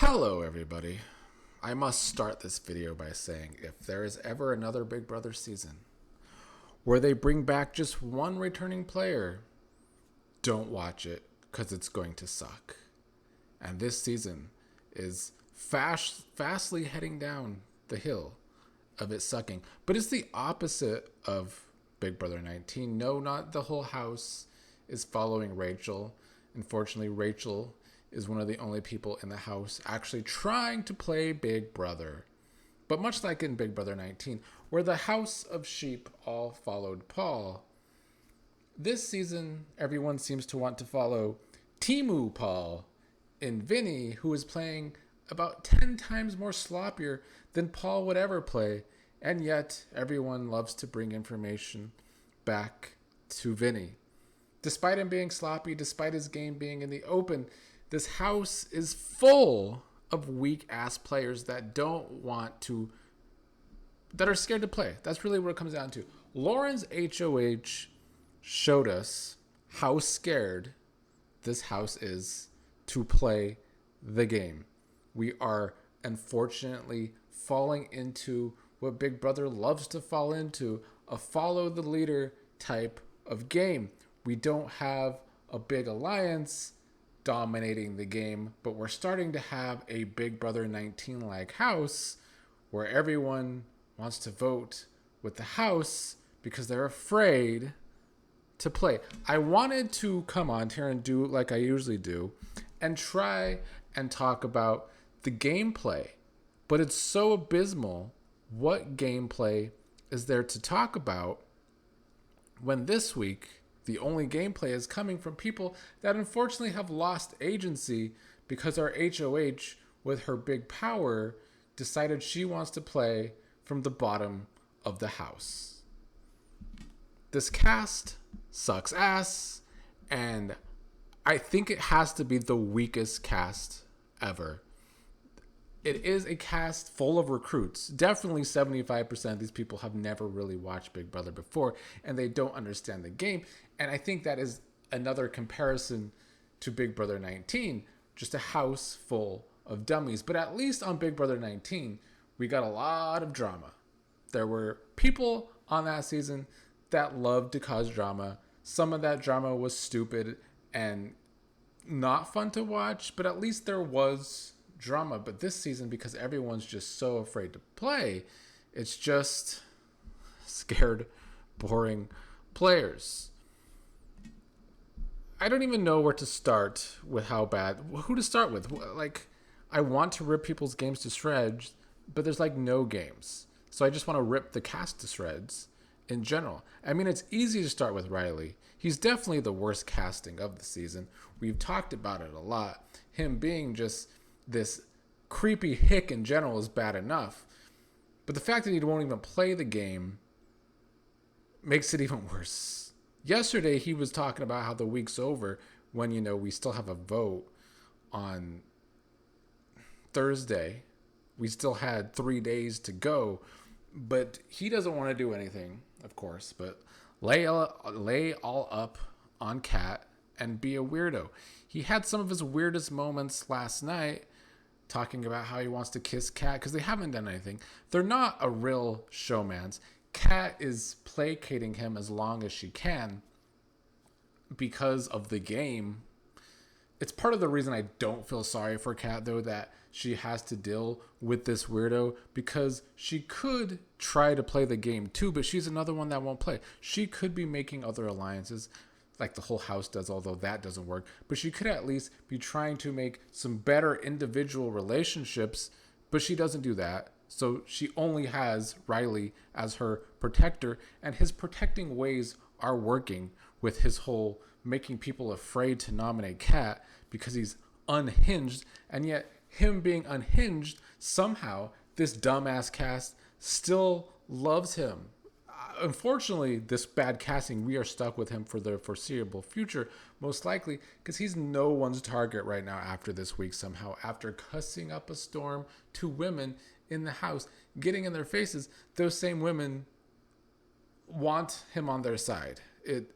Hello everybody. I must start this video by saying if there is ever another Big Brother season where they bring back just one returning player, don't watch it because it's going to suck. And this season is fastly heading down the hill of it sucking. But it's the opposite of Big Brother 19. No, not the whole house is following Rachel. Unfortunately, Rachel is one of the only people in the house actually trying to play Big Brother. But much like in Big Brother 19, where the house of sheep all followed Paul, this season everyone seems to want to follow Timu Paul in Vinny, who is playing about 10 times more sloppier than Paul would ever play, and yet everyone loves to bring information back to Vinny. Despite him being sloppy, despite his game being in the open, this house is full of weak-ass players that are scared to play. That's really what it comes down to. Lauren's HOH showed us how scared this house is to play the game. We are unfortunately falling into what Big Brother loves to fall into, a follow the leader type of game. We don't have a big alliance dominating the game, but we're starting to have a Big Brother 19-like house where everyone wants to vote with the house because they're afraid to play. I wanted to come on here and do like I usually do and try and talk about the gameplay, but it's so abysmal. What gameplay is there to talk about when this week the only gameplay is coming from people that unfortunately have lost agency because our HOH, with her big power, decided she wants to play from the bottom of the house. This cast sucks ass, and I think it has to be the weakest cast ever. It is a cast full of recruits. Definitely 75% of these people have never really watched Big Brother before, and they don't understand the game. And I think that is another comparison to Big Brother 19, just a house full of dummies. But at least on Big Brother 19, we got a lot of drama. There were people on that season that loved to cause drama. Some of that drama was stupid and not fun to watch, but at least there was drama. But this season, because everyone's just so afraid to play, it's just scared, boring players. I don't even know where to start with how bad, who to start with. Like, I want to rip people's games to shreds, but there's like no games. So I just want to rip the cast to shreds in general. I mean, it's easy to start with Rylie. He's definitely the worst casting of the season. We've talked about it a lot. Him being just this creepy hick in general is bad enough. But the fact that he won't even play the game makes it even worse. Yesterday, he was talking about how the week's over when, we still have a vote on Thursday. We still had 3 days to go. But he doesn't want to do anything, of course, but lay all up on Kat and be a weirdo. He had some of his weirdest moments last night, talking about how he wants to kiss Kat because they haven't done anything. They're not a real showmans. Kat is placating him as long as she can because of the game. It's part of the reason I don't feel sorry for Kat, though, that she has to deal with this weirdo, because she could try to play the game too, but she's another one that won't play. She could be making other alliances like the whole house does, although that doesn't work. But she could at least be trying to make some better individual relationships, but she doesn't do that. So she only has Rylie as her protector, and his protecting ways are working with his whole making people afraid to nominate Kat because he's unhinged. And yet him being unhinged, somehow this dumbass cast still loves him. Unfortunately, this bad casting, we are stuck with him for the foreseeable future, most likely, because he's no one's target right now after this week somehow. After cussing up a storm to women in the house, getting in their faces, those same women want him on their side. It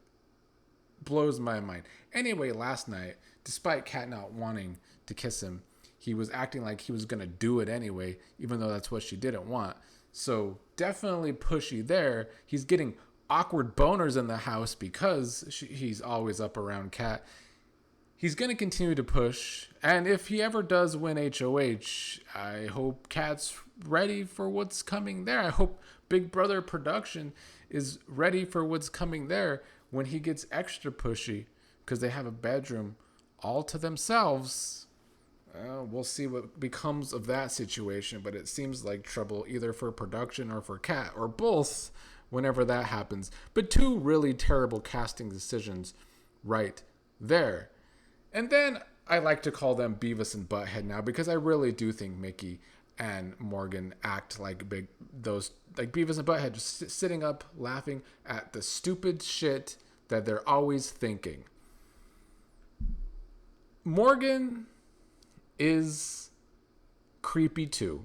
blows my mind. Anyway, last night, despite Kat not wanting to kiss him, he was acting like he was going to do it anyway, even though that's what she didn't want. So definitely pushy there. He's getting awkward boners in the house because he's always up around Kat. He's going to continue to push. And if he ever does win HOH, I hope Kat's ready for what's coming there. I hope Big Brother production is ready for what's coming there when he gets extra pushy because they have a bedroom all to themselves. We'll see what becomes of that situation, but it seems like trouble either for production or for Kat or both whenever that happens. But two really terrible casting decisions right there. And then I like to call them Beavis and Butthead now because I really do think Mickey and Morgan act like like Beavis and Butthead, just sitting up laughing at the stupid shit that they're always thinking. Morgan is creepy too.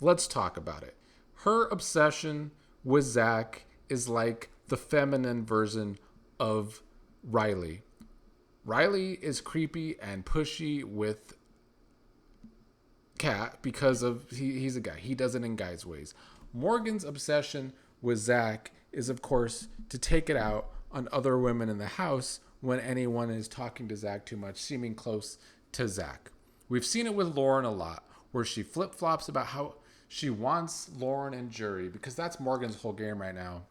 Let's talk about it. Her obsession with Zach is like the feminine version of Rylie. Rylie is creepy and pushy with Kat because of he's a guy. He does it in guys' ways. Morgan's obsession with Zach is, of course, to take it out on other women in the house when anyone is talking to Zach too much, seeming close to Zach. We've seen it with Lauren a lot, where she flip-flops about how she wants Lauren in jury, because that's Morgan's whole game right now.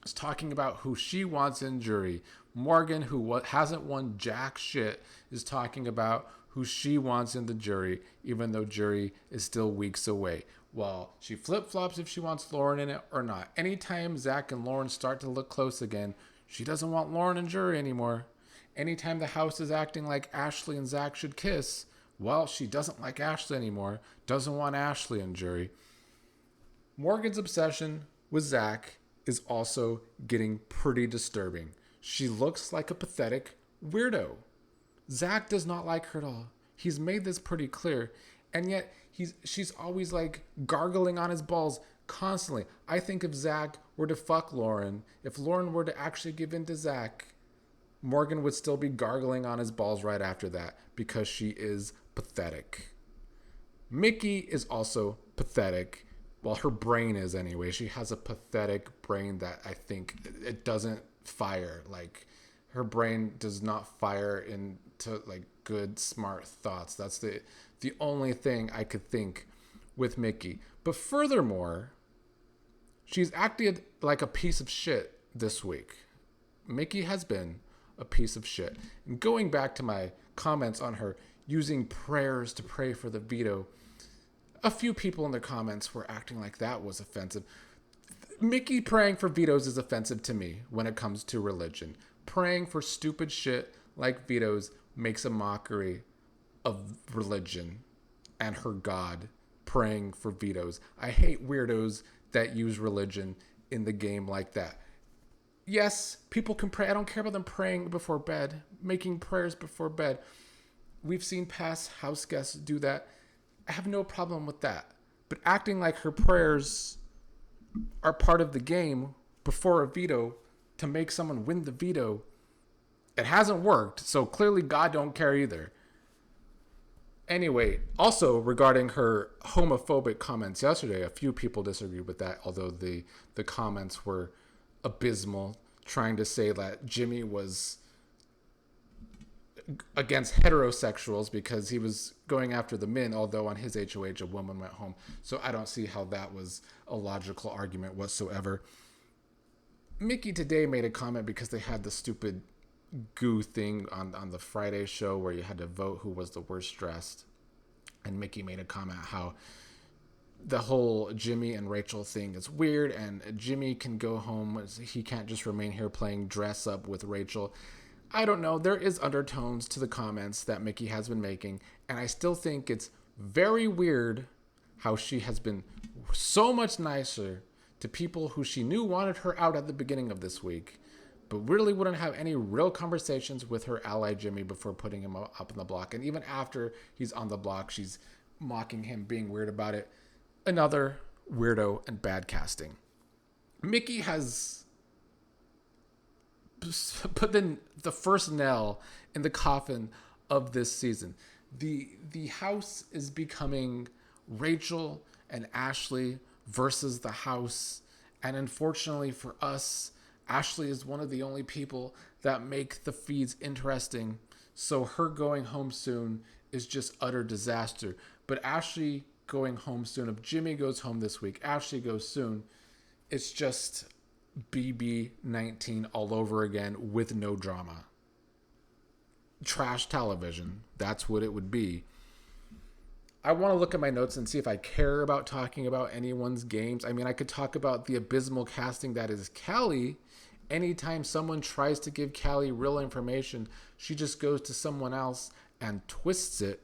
It's talking about who she wants in jury. Morgan, who hasn't won jack shit, is talking about who she wants in the jury, even though jury is still weeks away. Well, she flip-flops if she wants Lauren in it or not. Anytime Zach and Lauren start to look close again, she doesn't want Lauren in jury anymore. Anytime the house is acting like Ashley and Zach should kiss, well, she doesn't like Ashley anymore, doesn't want Ashley in jury. Morgan's obsession with Zach is also getting pretty disturbing. She looks like a pathetic weirdo. Zach does not like her at all. He's made this pretty clear. And yet she's always like gargling on his balls constantly. I think if Zach were to fuck Lauren, if Lauren were to actually give in to Zach, Morgan would still be gargling on his balls right after that because she is pathetic. Mickey is also pathetic. Well, her brain is anyway. She has a pathetic brain that I think it doesn't fire. Like, her brain does not fire into like good, smart thoughts. That's the only thing I could think with Mickey. But furthermore, she's acted like a piece of shit this week. Mickey has been a piece of shit. And going back to my comments on her using prayers to pray for the veto, a few people in the comments were acting like that was offensive. Mickey praying for vetoes is offensive to me when it comes to religion. Praying for stupid shit like vetoes makes a mockery of religion and her God. Praying for vetoes. I hate weirdos that use religion in the game like that. Yes, people can pray. I don't care about them praying before bed, making prayers before bed. We've seen past house guests do that. I have no problem with that. But acting like her prayers are part of the game before a veto to make someone win the veto, it hasn't worked. So clearly God don't care either. Anyway, also regarding her homophobic comments yesterday, a few people disagreed with that, although the comments were abysmal, trying to say that Jimmy was against heterosexuals because he was going after the men, although on his HOH a woman went home. So I don't see how that was a logical argument whatsoever. Mickey today made a comment because they had the stupid goo thing on the Friday show where you had to vote who was the worst dressed. And Mickey made a comment how the whole Jimmy and Rachel thing is weird and Jimmy can go home. He can't just remain here playing dress up with Rachel. I don't know. There is undertones to the comments that Mickey has been making. And I still think it's very weird how she has been so much nicer to people who she knew wanted her out at the beginning of this week, but really wouldn't have any real conversations with her ally Jimmy before putting him up on the block. And even after he's on the block, she's mocking him, being weird about it. Another weirdo and bad casting. Mickey has put in the first nail in the coffin of this season. The house is becoming Rachel and Ashley versus the house. And unfortunately for us, Ashley is one of the only people that make the feeds interesting. So her going home soon is just utter disaster. But Ashley going home soon, if Jimmy goes home this week, Ashley goes soon, it's just BB19 all over again with no drama. Trash television. That's what it would be. I want to look at my notes and see if I care about talking about anyone's games. I mean, I could talk about the abysmal casting that is Callie. Anytime someone tries to give Callie real information, she just goes to someone else and twists it.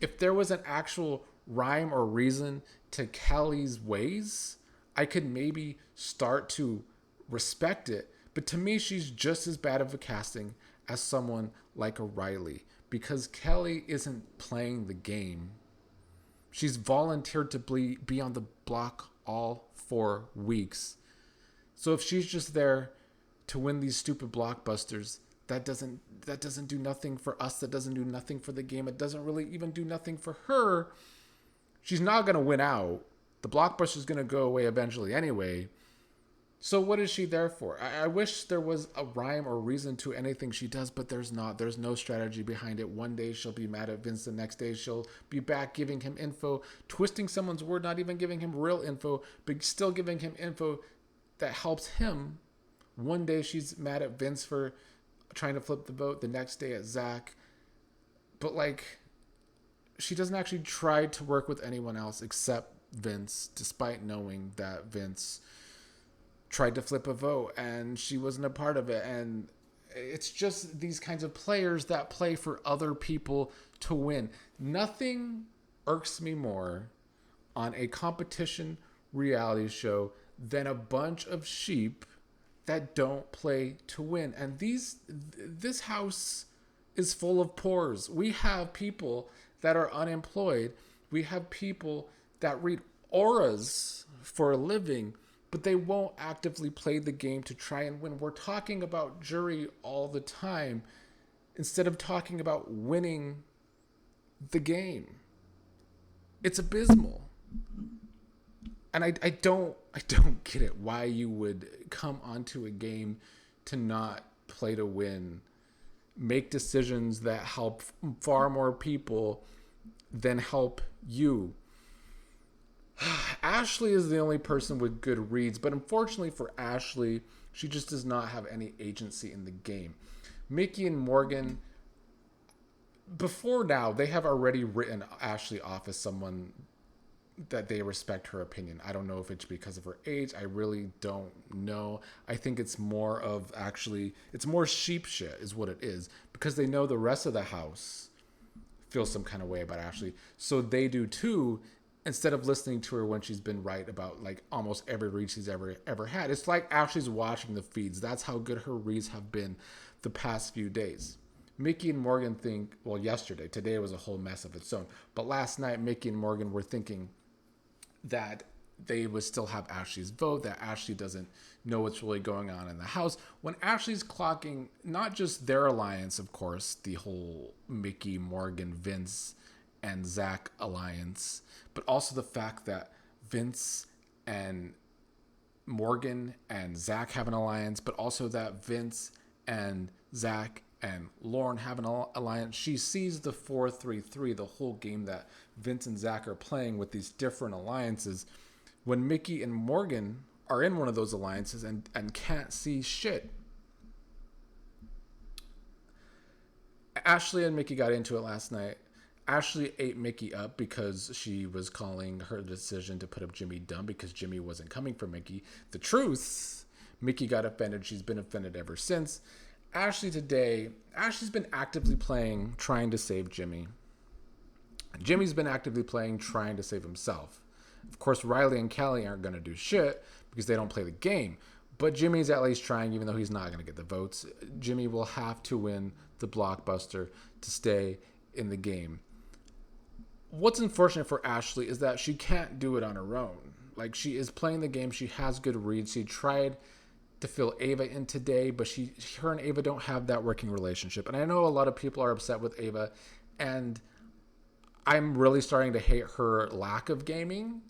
If there was an actual rhyme or reason to Callie's ways, I could maybe start to respect it. But to me, she's just as bad of a casting as someone like a Rylie, because Kelly isn't playing the game. She's volunteered to be on the block all 4 weeks. So if she's just there to win these stupid blockbusters, that doesn't do nothing for us. That doesn't do nothing for the game. It doesn't really even do nothing for her. She's not going to win out. The blockbuster's going to go away eventually anyway. So what is she there for? I wish there was a rhyme or reason to anything she does, but there's not. There's no strategy behind it. One day she'll be mad at Vince. The next day she'll be back giving him info, twisting someone's word, not even giving him real info, but still giving him info that helps him. One day she's mad at Vince for trying to flip the vote. The next day at Zach. But she doesn't actually try to work with anyone else except Vince, despite knowing that Vince tried to flip a vote and she wasn't a part of it. And it's just these kinds of players that play for other people to win. Nothing irks me more on a competition reality show than a bunch of sheep that don't play to win. And this house is full of pores. We have people that are unemployed. We have people that read auras for a living, but they won't actively play the game to try and win. We're talking about jury all the time instead of talking about winning the game. It's abysmal. And I don't get it, why you would come onto a game to not play to win, make decisions that help far more people than help you. Ashley is the only person with good reads, but unfortunately for Ashley, she just does not have any agency in the game. Mickey and Morgan, before now, they have already written Ashley off as someone that they respect her opinion. I don't know if it's because of her age. I really don't know. I think it's more sheep shit is what it is, because they know the rest of the house feels some kind of way about Ashley. So they do too, instead of listening to her when she's been right about almost every read she's ever had. It's like Ashley's watching the feeds. That's how good her reads have been the past few days. Mickey and Morgan think, yesterday, today was a whole mess of its own, but last night Mickey and Morgan were thinking that they would still have Ashley's vote, that Ashley doesn't know what's really going on in the house, when Ashley's clocking not just their alliance, of course, the whole Mickey, Morgan, Vince, and Zach alliance, but also the fact that Vince and Morgan and Zach have an alliance, but also that Vince and Zach and Lauren have an alliance. She sees the 4-3-3, the whole game that Vince and Zach are playing with these different alliances. When Mickey and Morgan are in one of those alliances and can't see shit. Ashley and Mickey got into it last night. Ashley ate Mickey up because she was calling her decision to put up Jimmy dumb because Jimmy wasn't coming for Mickey. The truth, Mickey got offended. She's been offended ever since. Ashley's been actively playing, trying to save Jimmy. Jimmy's been actively playing, trying to save himself. Of course, Rylie and Callie aren't going to do shit because they don't play the game. But Jimmy's at least trying, even though he's not going to get the votes. Jimmy will have to win the blockbuster to stay in the game. What's unfortunate for Ashley is that she can't do it on her own. She is playing the game. She has good reads. She tried to fill Ava in today, but her and Ava don't have that working relationship. And I know a lot of people are upset with Ava, and I'm really starting to hate her lack of gaming,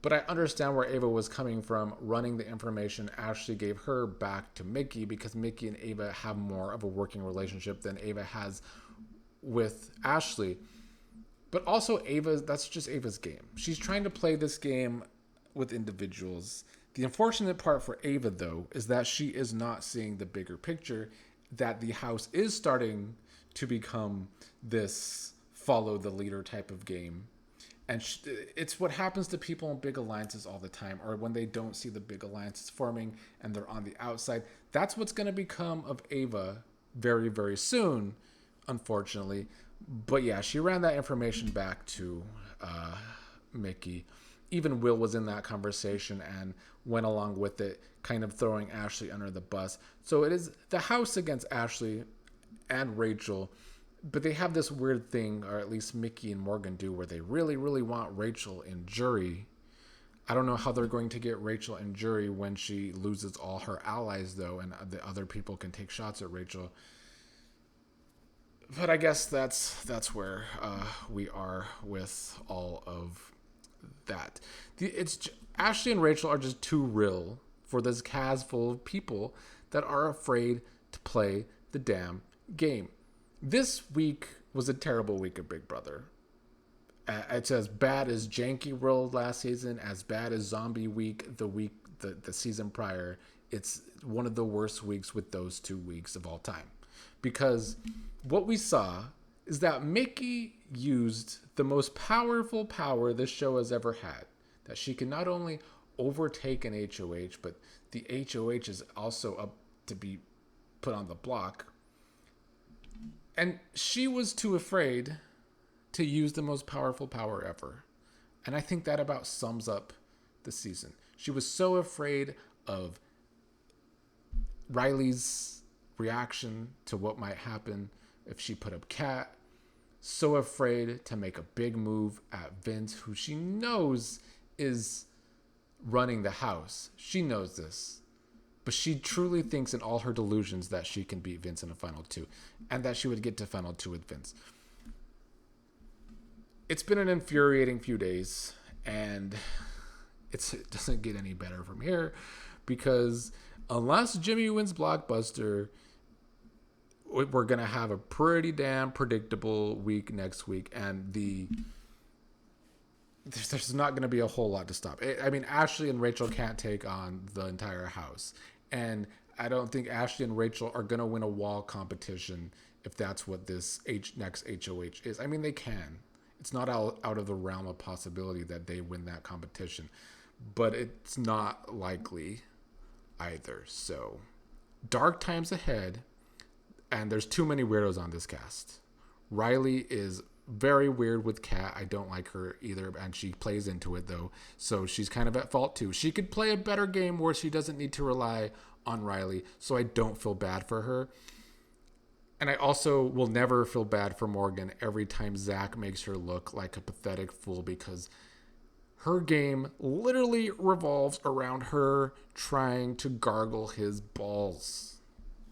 but I understand where Ava was coming from, running the information Ashley gave her back to Mickey, because Mickey and Ava have more of a working relationship than Ava has with Ashley. But also that's just Ava's game. She's trying to play this game with individuals. The unfortunate part for Ava, though, is that she is not seeing the bigger picture, that the house is starting to become this follow the leader type of game. And it's what happens to people in big alliances all the time, or when they don't see the big alliances forming and they're on the outside. That's what's going to become of Ava very, very soon, unfortunately. But yeah, she ran that information back to Mickey. Even Will was in that conversation and went along with it, kind of throwing Ashley under the bus. So it is the house against Ashley and Rachel. But they have this weird thing, or at least Mickey and Morgan do, where they really, really want Rachel in jury. I don't know how they're going to get Rachel in jury when she loses all her allies, though, and the other people can take shots at Rachel. But I guess that's where we are with all of that. Ashley and Rachel are just too real for this cast full of people that are afraid to play the damn game. This week was a terrible week of Big Brother. It's as bad as Janky World last season, as bad as Zombie Week, the season prior. It's one of the worst weeks with those 2 weeks of all time. Because what we saw is that Mickey used the most powerful power this show has ever had. That she can not only overtake an HOH, but the HOH is also up to be put on the block. And she was too afraid to use the most powerful power ever. And I think that about sums up the season. She was so afraid of Rylie's reaction to what might happen if she put up Kat. So afraid to make a big move at Vince, who she knows is running the house. She knows this. But she truly thinks in all her delusions that she can beat Vince in a Final 2. And that she would get to Final 2 with Vince. It's been an infuriating few days. And it doesn't get any better from here. Because unless Jimmy wins Blockbuster, we're going to have a pretty damn predictable week next week. And there's not going to be a whole lot to stop. I mean, Ashley and Rachel can't take on the entire house. And I don't think Ashley and Rachel are going to win a wall competition if that's what this next HOH is. I mean, they can. It's not out of the realm of possibility that they win that competition. But it's not likely either. So, dark times ahead. And there's too many weirdos on this cast. Rylie is very weird with Kat. I don't like her either, and she plays into it, though. So she's kind of at fault, too. She could play a better game where she doesn't need to rely on Rylie, so I don't feel bad for her. And I also will never feel bad for Morgan every time Zach makes her look like a pathetic fool, because her game literally revolves around her trying to gargle his balls.